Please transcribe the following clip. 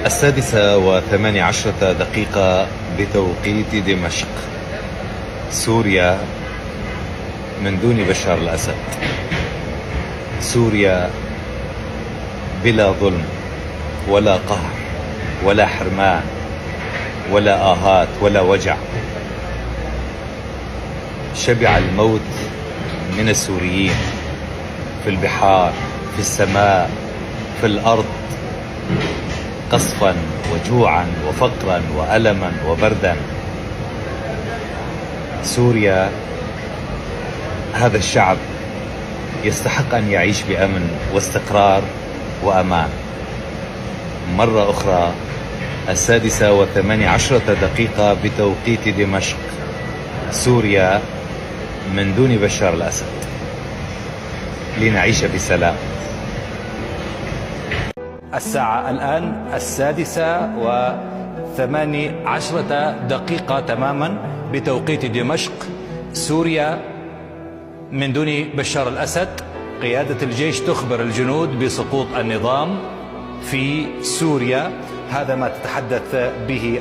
18:18 بتوقيت دمشق. سوريا من دون بشار الأسد. سوريا بلا ظلم ولا قهر ولا حرمان ولا آهات ولا وجع. شبع الموت من السوريين في البحار، في السماء، في الأرض، قصفا وجوعا وفقرا وألما وبردا. سوريا، هذا الشعب يستحق أن يعيش بأمن واستقرار وأمان. مرة أخرى 18:18 بتوقيت دمشق. سوريا من دون بشار الأسد، لنعيش بسلام. الساعة الآن 18:18 تماما بتوقيت دمشق. سوريا من دون بشار الأسد. قيادة الجيش تخبر الجنود بسقوط النظام في سوريا. هذا ما تتحدث به